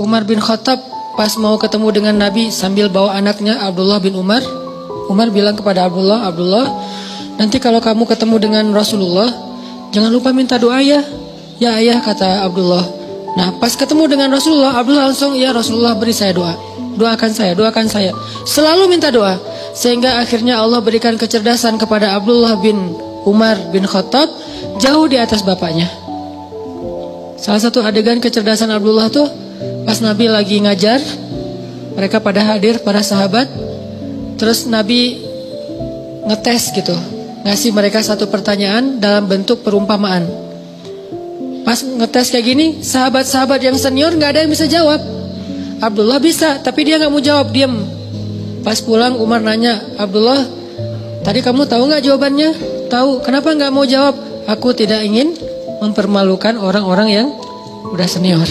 Umar bin Khattab pas mau ketemu dengan Nabi sambil bawa anaknya Abdullah bin Umar. Umar bilang kepada Abdullah, Abdullah, nanti kalau kamu ketemu dengan Rasulullah, jangan lupa minta doa ya. Ya ayah, kata Abdullah. Nah pas ketemu dengan Rasulullah, Abdullah langsung, ya Rasulullah beri saya doa. Doakan saya, doakan saya. Selalu minta doa. Sehingga akhirnya Allah berikan kecerdasan kepada Abdullah bin Umar bin Khattab jauh di atas bapaknya. Salah satu adegan kecerdasan Abdullah tuh pas Nabi lagi ngajar, mereka pada hadir, para sahabat. Terus Nabi ngetes gitu, ngasih mereka satu pertanyaan dalam bentuk perumpamaan. Pas ngetes kayak gini, sahabat-sahabat yang senior gak ada yang bisa jawab. Abdullah bisa, tapi dia gak mau jawab, diam. Pas pulang Umar nanya, Abdullah, tadi kamu tahu gak jawabannya? Tahu. Kenapa gak mau jawab? Aku tidak ingin mempermalukan orang-orang yang udah senior.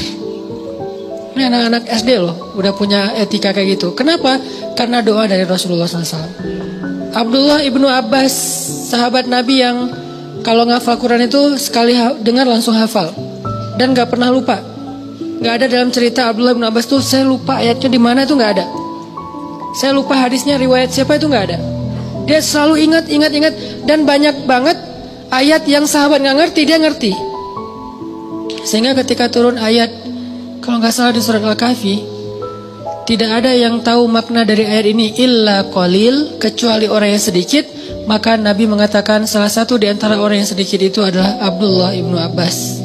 Ini anak-anak SD loh, udah punya etika kayak gitu. Kenapa? Karena doa dari Rasulullah SAW. Abdullah ibnu Abbas, sahabat Nabi yang kalau ngafal Quran itu sekali dengar langsung hafal dan gak pernah lupa. Gak ada dalam cerita Abdullah bin Abbas tuh saya lupa ayatnya di mana, itu gak ada. Saya lupa hadisnya, riwayat siapa, itu gak ada. Dia selalu ingat dan banyak banget ayat yang sahabat gak ngerti, dia ngerti. Sehingga ketika turun ayat, kalau gak salah di surat Al-Kahfi, tidak ada yang tahu makna dari ayat ini illa qalil, kecuali orang yang sedikit. Maka Nabi mengatakan salah satu di antara orang yang sedikit itu adalah Abdullah ibnu Abbas.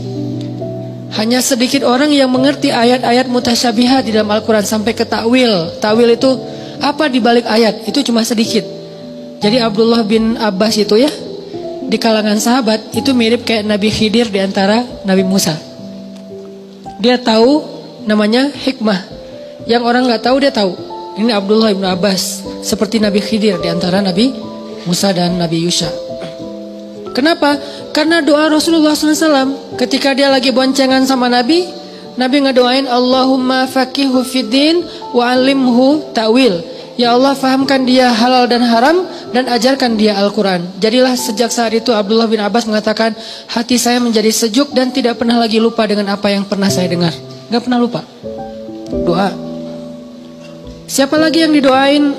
Hanya sedikit orang yang mengerti ayat-ayat mutasyabihat di dalam Al-Quran sampai ke takwil. Takwil itu apa di balik ayat, itu cuma sedikit. Jadi Abdullah bin Abbas itu ya, di kalangan sahabat itu mirip kayak Nabi Khidir di antara Nabi Musa. Dia tahu namanya hikmah, yang orang gak tahu dia tahu. Ini Abdullah bin Abbas, seperti Nabi Khidir di antara Nabi Musa dan Nabi Yusha. Kenapa? Karena doa Rasulullah SAW ketika dia lagi boncengan sama Nabi, Nabi ngedoain Allahumma faqihu fiddin wa alimhu ta'wil. Ya Allah, fahamkan dia halal dan haram dan ajarkan dia Al-Quran. Jadilah sejak saat itu Abdullah bin Abbas mengatakan, hati saya menjadi sejuk dan tidak pernah lagi lupa dengan apa yang pernah saya dengar. Gak pernah lupa. Doa. Siapa lagi yang didoain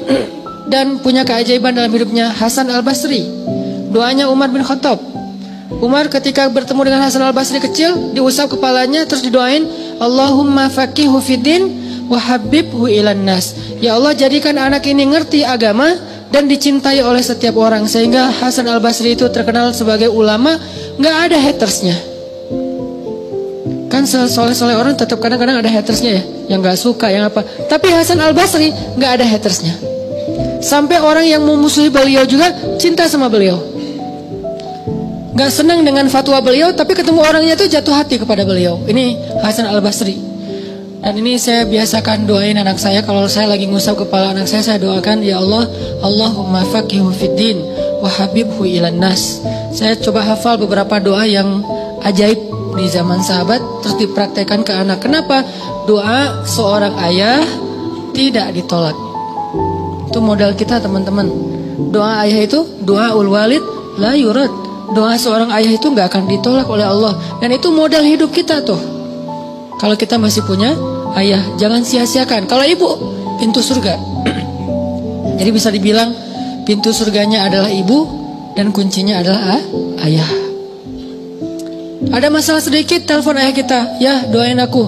dan punya keajaiban dalam hidupnya? Hasan al-Basri. Doanya Umar bin Khattab. Umar ketika bertemu dengan Hasan al-Basri kecil, diusap kepalanya terus didoain Allahumma faqihu fiddin wa habibhu ilan nas. Ya Allah, jadikan anak ini ngerti agama dan dicintai oleh setiap orang. Sehingga Hasan al-Basri itu terkenal sebagai ulama, gak ada hatersnya. Kan soleh-soleh orang tetap kadang-kadang ada hatersnya ya, yang gak suka, yang apa. Tapi Hasan al-Basri gak ada hatersnya. Sampai orang yang memusuhi beliau juga cinta sama beliau. Gak senang dengan fatwa beliau, tapi ketemu orangnya itu jatuh hati kepada beliau. Ini Hasan al-Basri. Dan ini saya biasakan doain anak saya. Kalau saya lagi ngusap kepala anak saya doakan, ya Allah, Allahumma faqihu fiddin wa habibhu ilan nas. Saya coba hafal beberapa doa yang ajaib di zaman sahabat, terus dipraktekkan ke anak. Kenapa? Doa seorang ayah tidak ditolak. Itu modal kita teman-teman. Doa ayah itu, doa ul walid la yurad. Doa seorang ayah itu gak akan ditolak oleh Allah. Dan itu modal hidup kita tuh. Kalau kita masih punya ayah, jangan sia-siakan. Kalau ibu, pintu surga. Jadi bisa dibilang pintu surganya adalah ibu dan kuncinya adalah ayah. Ada masalah sedikit, telepon ayah kita, ya doain aku.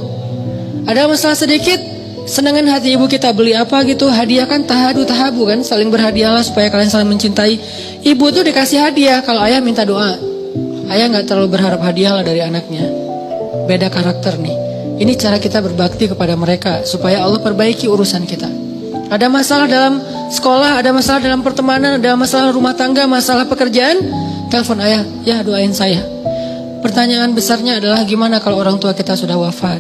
Ada masalah sedikit, senangin hati ibu kita, beli apa gitu, hadiah kan, tahadu tahabu kan, saling berhadiahlah supaya kalian saling mencintai. Ibu tuh dikasih hadiah, kalau ayah minta doa. Ayah gak terlalu berharap hadiah lah dari anaknya. Beda karakter nih. Ini cara kita berbakti kepada mereka supaya Allah perbaiki urusan kita. Ada masalah dalam sekolah, ada masalah dalam pertemanan, ada masalah rumah tangga, masalah pekerjaan, telepon ayah, ya doain saya. Pertanyaan besarnya adalah gimana kalau orang tua kita sudah wafat?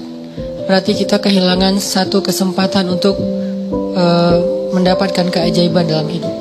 Berarti kita kehilangan satu kesempatan untuk mendapatkan keajaiban dalam hidup.